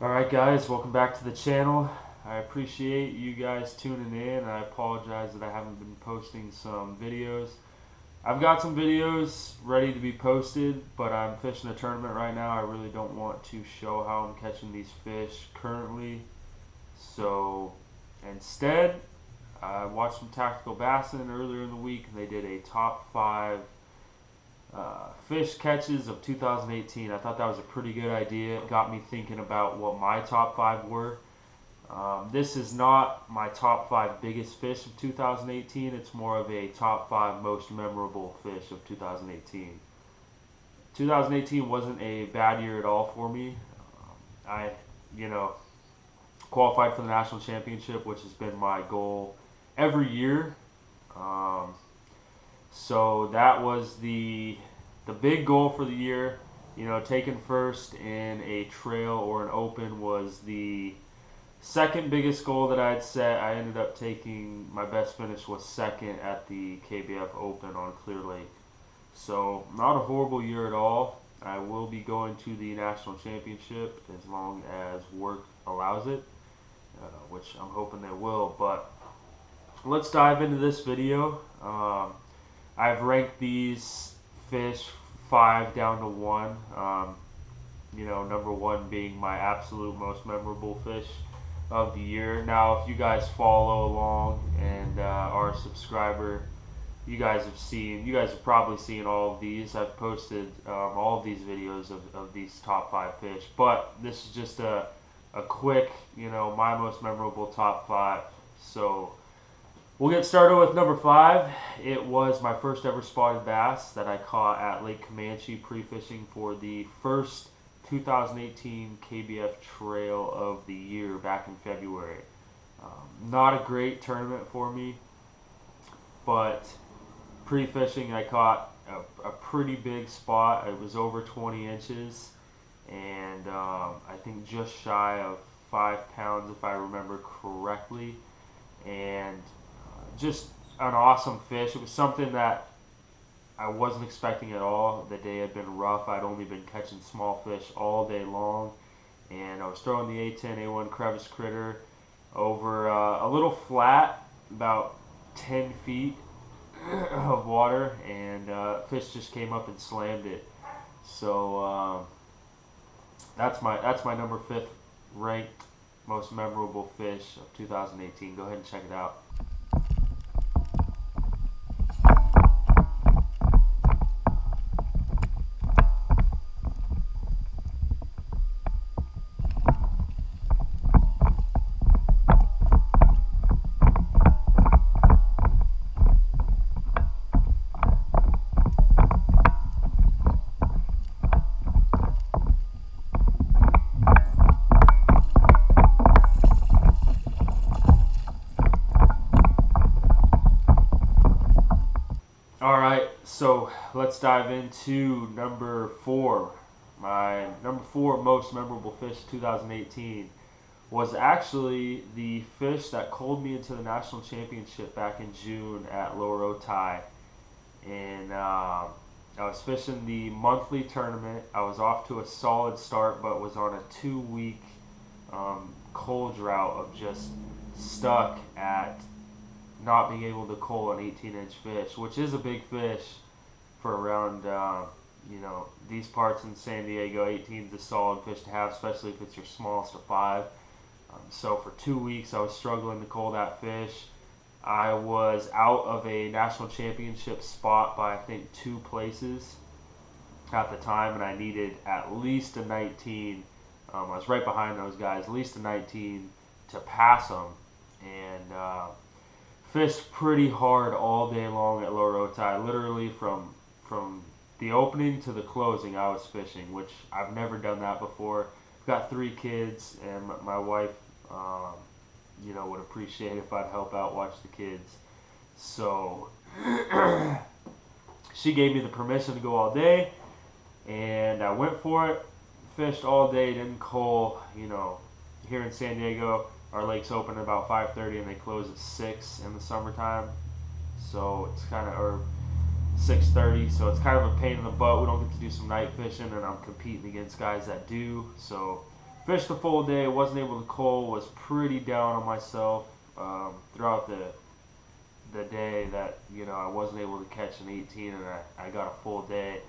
Alright guys, welcome back to the channel. I appreciate you guys tuning in. I apologize that I haven't been posting some videos. I've got some videos ready to be posted, but I'm fishing a tournament right now. I really don't want to show how I'm catching these fish currently. So instead, I watched some Tactical Bassin earlier in the week, and they did a top 5 fish catches of 2018. I thought that was a pretty good idea. It got me thinking about what my top 5 were. This is not my top 5 biggest fish of 2018. It's more of a top 5 most memorable fish of 2018. 2018 wasn't a bad year at all for me. I, you know, qualified for the national championship, which has been my goal every year. So that was the big goal for the year. You know, taking first in a trail or an open was the second biggest goal that I had set. I ended up taking, my best finish was second at the KBF Open on Clear Lake. So not a horrible year at all. I will be going to the national championship as long as work allows it, which I'm hoping they will. But let's dive into this video. I've ranked these fish 5 down to 1. You know, number 1 being my absolute most memorable fish of the year. Now, if you guys follow along and are a subscriber, you guys have probably seen all of these. I've posted all of these videos of these top 5 fish, but this is just a quick, you know, my most memorable top 5. So we'll get started with number 5. It was my first ever spotted bass that I caught at Lake Comanche pre-fishing for the first 2018 KBF Trail of the year back in February. Not a great tournament for me, but pre-fishing I caught a pretty big spot. It was over 20 inches and I think just shy of 5 pounds if I remember correctly. And just an awesome fish. It was something that I wasn't expecting at all. The day had been rough. I'd only been catching small fish all day long, and I was throwing the A10, A1 crevice critter over a little flat, about 10 feet of water, and fish just came up and slammed it. So that's my number 5th ranked most memorable fish of 2018. Go ahead and check it out. Alright, so let's dive into number 4. My number 4 most memorable fish 2018 was actually the fish that called me into the national championship back in June at Lower Otay. And I was fishing the monthly tournament. I was off to a solid start, but was on a 2-week cold drought of just stuck at not being able to cull an 18-inch fish, which is a big fish for around, you know, these parts in San Diego. 18 is a solid fish to have, especially if it's your smallest of 5. So for 2 weeks, I was struggling to cull that fish. I was out of a national championship spot by, I think, 2 places at the time, and I needed at least a 19. I was right behind those guys, at least a 19 to pass them. And fished pretty hard all day long at Lower Otay. Literally from the opening to the closing, I was fishing, which I've never done that before. I've got 3 kids, and my wife, you know, would appreciate if I'd help out watch the kids. So she gave me the permission to go all day, and I went for it. Fished all day, didn't cull. You know, here in San Diego, our lakes open at about 5:30 and they close at 6 in the summertime. So it's kind of, or 6:30, so it's kind of a pain in the butt. We don't get to do some night fishing, and I'm competing against guys that do. So Fished the full day, wasn't able to cull, was pretty down on myself throughout the day that, you know, I wasn't able to catch an 18 and I got a full day.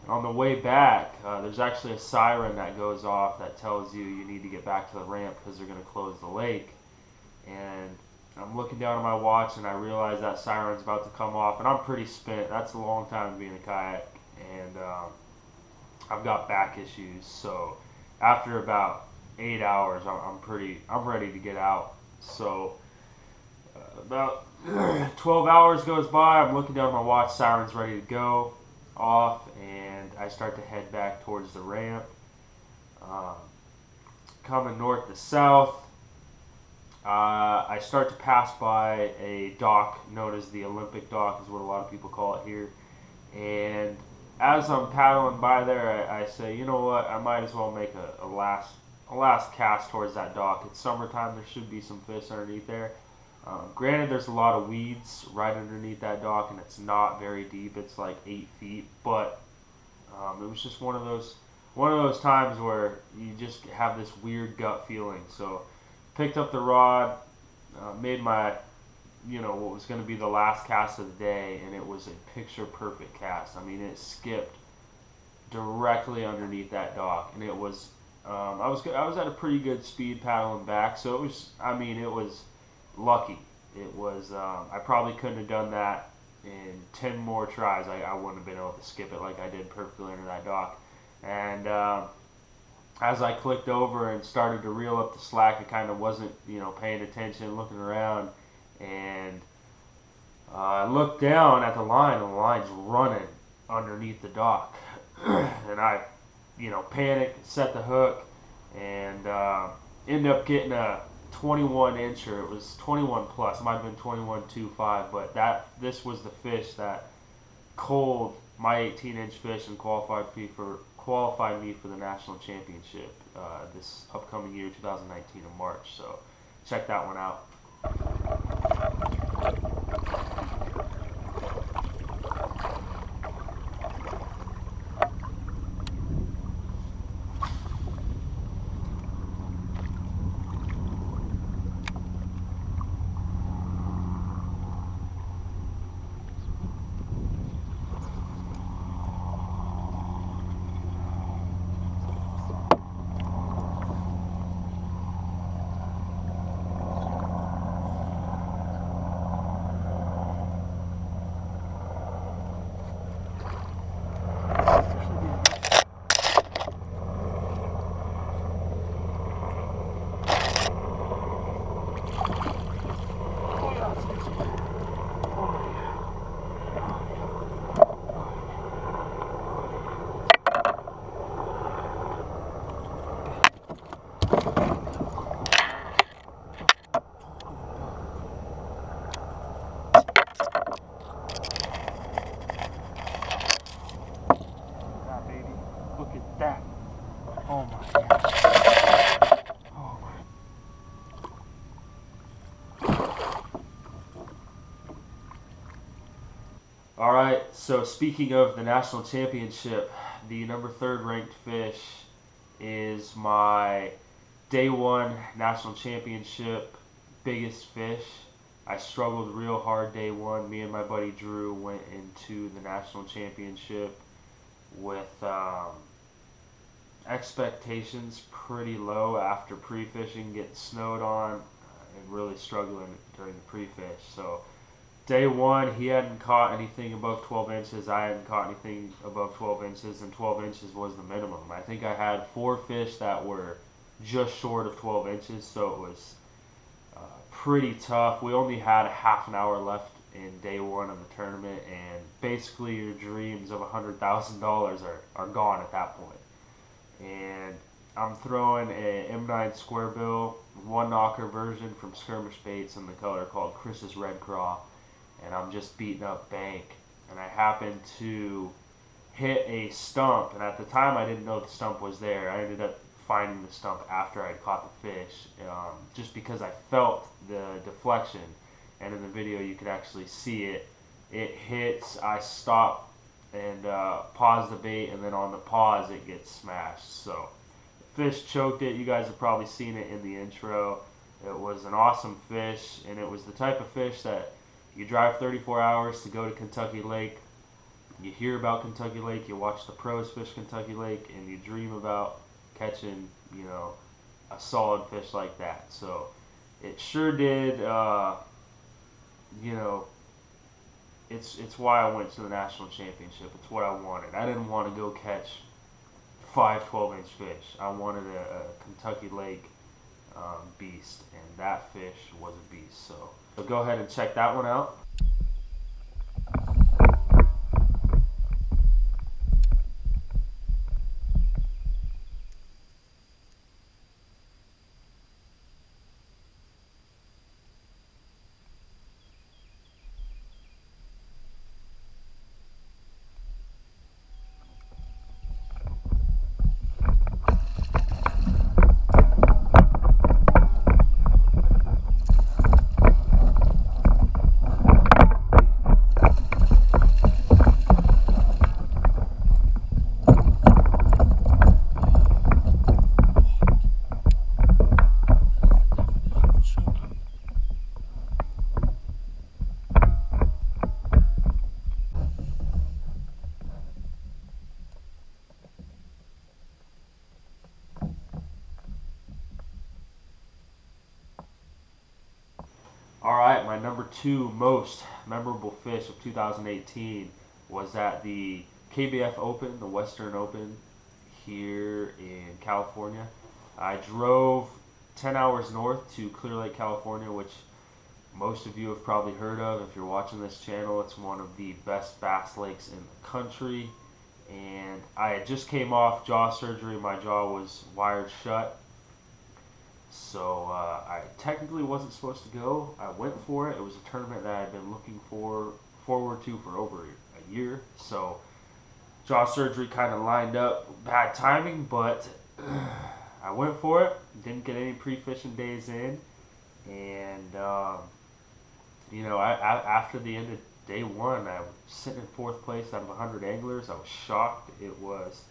And on the way back, there's actually a siren that goes off that tells you you need to get back to the ramp because they're going to close the lake. And I'm looking down at my watch and I realize that siren's about to come off, and I'm pretty spent. That's a long time to be in a kayak, and I've got back issues. So after about 8 hours, I'm ready to get out. So about 12 hours goes by. I'm looking down at my watch. Siren's ready to go off, and I start to head back towards the ramp. Coming north to south, I start to pass by a dock known as the Olympic dock, is what a lot of people call it here. And as I'm paddling by there, I say, you know what, I might as well make a last cast towards that dock. It's summertime, there should be some fish underneath there. Granted, there's a lot of weeds right underneath that dock, and it's not very deep. It's like 8 feet, but it was just one of those times where you just have this weird gut feeling. So picked up the rod, made my, you know, what was going to be the last cast of the day, and it was a picture perfect cast. I mean, it skipped directly underneath that dock, and it was I was at a pretty good speed paddling back, so it was, I mean, it was lucky. It was I probably couldn't have done that in 10 more tries. I wouldn't have been able to skip it like I did perfectly under that dock. And as I clicked over and started to reel up the slack, I kind of wasn't, you know, paying attention, looking around, and I looked down at the line, and the line's running underneath the dock. And I, you know, panicked, set the hook, and ended up getting a 21-incher. It was 21 plus. It might have been 21.25, but this was the fish that culled my 18-inch fish and qualified me for the national championship this upcoming year, 2019 in March. So check that one out. Alright, so speaking of the national championship, the number 3rd ranked fish is my day 1 national championship biggest fish. I struggled real hard day 1. Me and my buddy Drew went into the national championship with expectations pretty low after pre-fishing, getting snowed on, and really struggling during the pre-fish. So day 1, he hadn't caught anything above 12 inches. I hadn't caught anything above 12 inches, and 12 inches was the minimum. I think I had 4 fish that were just short of 12 inches, so it was pretty tough. We only had a half an hour left in day 1 of the tournament, and basically your dreams of $100,000 are gone at that point. And I'm throwing a M9 Squarebill 1-knocker version from Skirmish Baits in the color called Chris's Red Craw, and I'm just beating up bank, and I happened to hit a stump, and at the time I didn't know the stump was there. I ended up finding the stump after I'd caught the fish, just because I felt the deflection, and in the video you could actually see it. It hits, I stop and pause the bait, and then on the pause it gets smashed. So fish choked it. You guys have probably seen it in the intro. It was an awesome fish, and it was the type of fish that you drive 34 hours to go to Kentucky Lake. You hear about Kentucky Lake, you watch the pros fish Kentucky Lake, and you dream about catching, you know, a solid fish like that. So it sure did, you know, it's why I went to the national championship. It's what I wanted. I didn't want to go catch 5 12-inch fish. I wanted a Kentucky Lake beast, and that fish was a beast. So go ahead and check that one out. Alright, my number 2 most memorable fish of 2018 was at the KBF Open, the Western Open here in California. I drove 10 hours north to Clear Lake, California, which most of you have probably heard of. If you're watching this channel, it's one of the best bass lakes in the country. And I had just came off jaw surgery. My jaw was wired shut. So I technically wasn't supposed to go. I went for it. It was a tournament that I had been looking forward to for over a year. So jaw surgery kind of lined up. Bad timing, but I went for it. Didn't get any pre-fishing days in. And, you know, after the end of day 1, I was sitting in 4th place out of 100 anglers. I was shocked. It was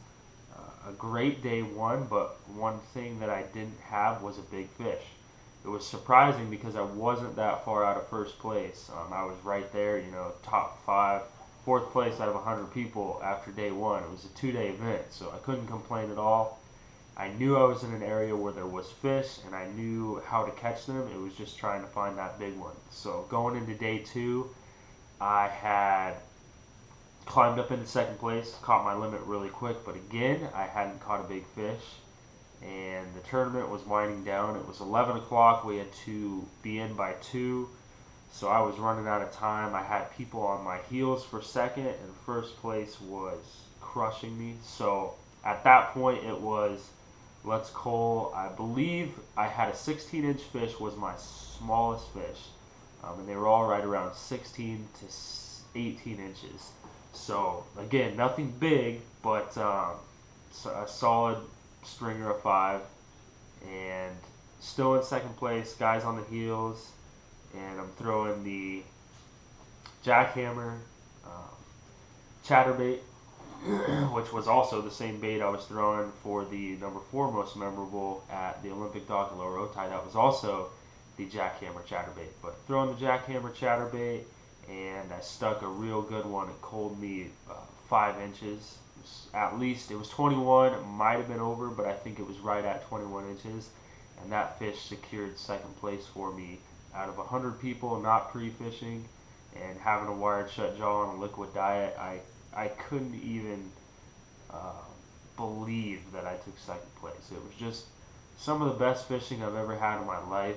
a great day 1, but one thing that I didn't have was a big fish. It was surprising because I wasn't that far out of 1st place. I was right there, you know, top 5, 4th place out of 100 people after day 1. It was a 2-day event, so I couldn't complain at all. I knew I was in an area where there was fish, and I knew how to catch them. It was just trying to find that big one. So going into day 2, I had climbed up into 2nd place, caught my limit really quick, but again, I hadn't caught a big fish, and the tournament was winding down. It was 11 o'clock. We had to be in by 2, so I was running out of time. I had people on my heels for 2nd, and 1st place was crushing me. So at that point, it was, let's call, I believe I had a 16-inch fish was my smallest fish, and they were all right around 16 to 18 inches. So again, nothing big, but a solid stringer of 5, and still in 2nd place, guys on the heels, and I'm throwing the Jackhammer chatterbait, which was also the same bait I was throwing for the number 4 most memorable at the Olympic dock at Lower Otay. That was also the Jackhammer chatterbait, but throwing the Jackhammer chatterbait, and I stuck a real good one. It cold me 5 inches. At least, it was 21. It might have been over, but I think it was right at 21 inches. And that fish secured 2nd place for me out of 100 people not pre-fishing and having a wired shut jaw on a liquid diet. I couldn't even believe that I took 2nd place. It was just some of the best fishing I've ever had in my life,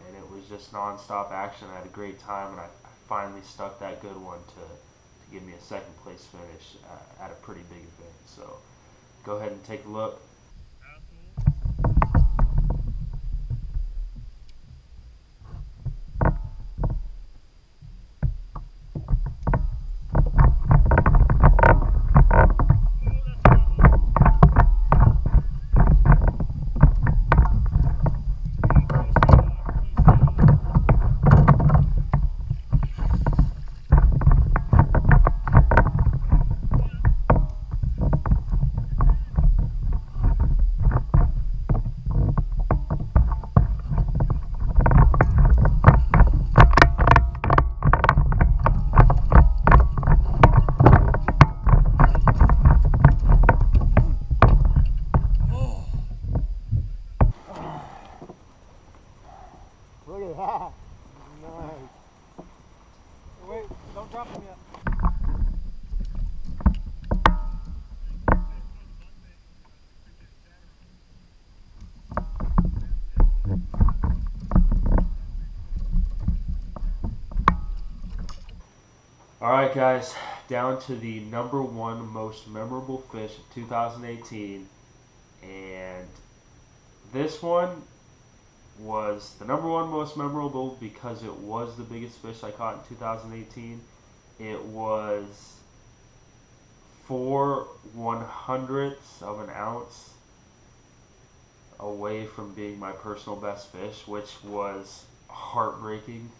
and it was just non-stop action. I had a great time, and I finally stuck that good one to give me a 2nd place finish at a pretty big event. So go ahead and take a look. Nice. Wait, don't drop him yet. Alright guys, down to the number one most memorable fish of 2018, and this one was the number one most memorable because it was the biggest fish I caught in 2018. It was 4/100ths of an ounce away from being my personal best fish, which was heartbreaking.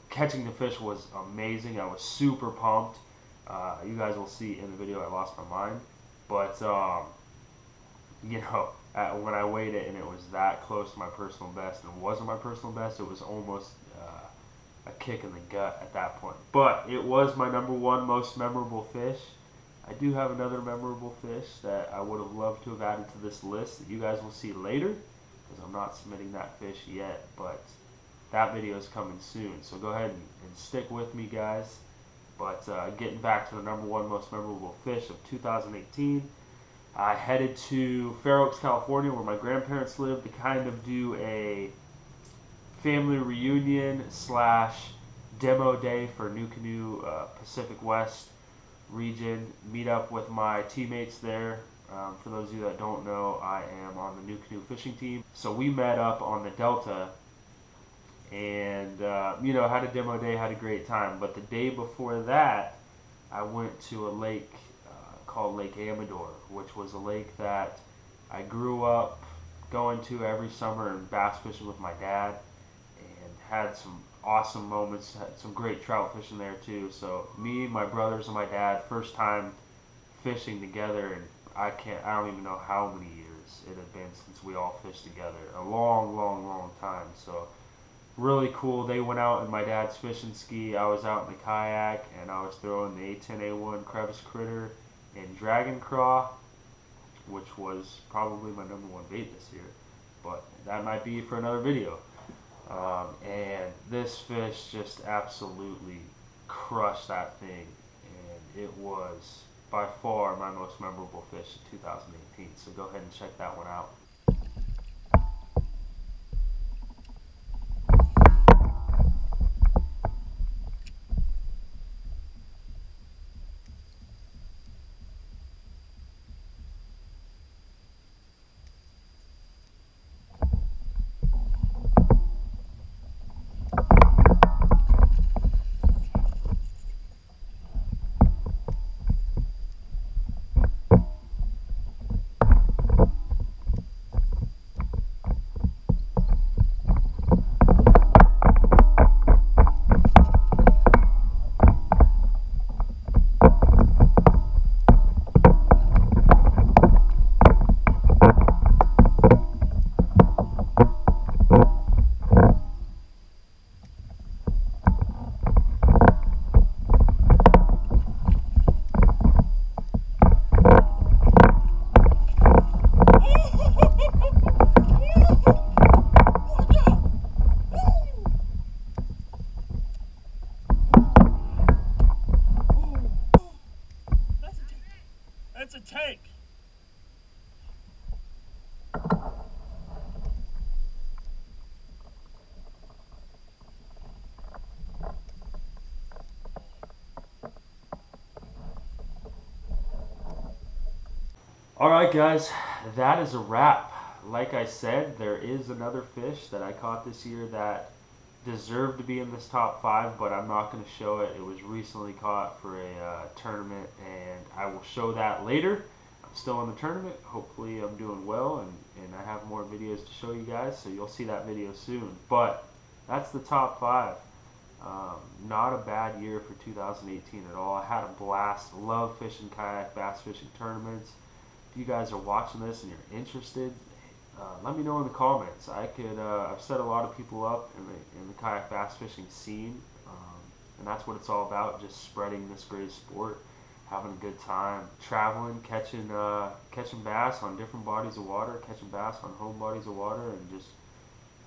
Catching the fish was amazing. I was super pumped. You guys will see in the video I lost my mind. But, when I weighed it and it was that close to my personal best, and it wasn't my personal best, it was almost a kick in the gut at that point. But it was my number one most memorable fish. I do have another memorable fish that I would have loved to have added to this list that you guys will see later, because I'm not submitting that fish yet, but that video is coming soon. So go ahead and stick with me, guys. But getting back to the number one most memorable fish of 2018, I headed to Fair Oaks, California, where my grandparents lived, to kind of do a family reunion / demo day for NuCanoe Pacific West region. Meet up with my teammates there. For those of you that don't know, I am on the NuCanoe fishing team. So we met up on the Delta and had a demo day, had a great time. But the day before that, I went to a lake called Lake Amador, which was a lake that I grew up going to every summer and bass fishing with my dad, and had some awesome moments, had some great trout fishing there too. So me, my brothers, and my dad, first time fishing together, and I don't even know how many years it had been since we all fished together. A long time. So really cool. They went out in my dad's fishing ski. I was out in the kayak, and I was throwing the A10, A1 Crevice critter and Red Craw, which was probably my number one bait this year. But that might be for another video. And this fish just absolutely crushed that thing, and it was by far my most memorable fish of 2018. So go ahead and check that one out. That's a tank. Alright guys, that is a wrap. Like I said, there is another fish that I caught this year that deserved to be in this top 5, but I'm not going to show it. It was recently caught for a tournament, and I will show that later. I'm still in the tournament. Hopefully I'm doing well, and I have more videos to show you guys, so you'll see that video soon. But that's the top 5. Not a bad year for 2018 at all. I had a blast. Love fishing kayak, bass fishing tournaments. If you guys are watching this and you're interested, let me know in the comments. I've set a lot of people up in the kayak bass fishing scene, and that's what it's all about, just spreading this great sport, having a good time, traveling, catching bass on different bodies of water, catching bass on home bodies of water, and just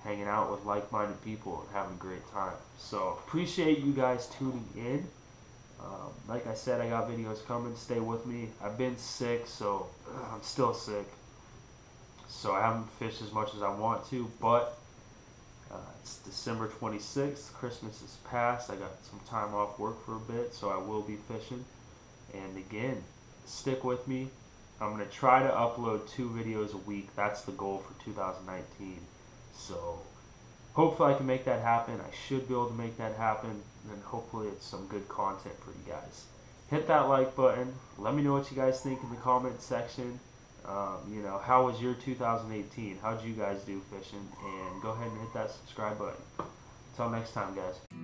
hanging out with like-minded people and having a great time. So appreciate you guys tuning in. Like I said, I got videos coming. Stay with me. I've been sick, so I'm still sick. So I haven't fished as much as I want to, but it's December 26th. Christmas is past. I got some time off work for a bit, so I will be fishing. And again, stick with me. I'm going to try to upload 2 videos a week. That's the goal for 2019. So hopefully I can make that happen. I should be able to make that happen. And hopefully it's some good content for you guys. Hit that like button. Let me know what you guys think in the comment section. You know, how was your 2018? How did you guys do fishing? And go ahead and hit that subscribe button. Until next time, guys.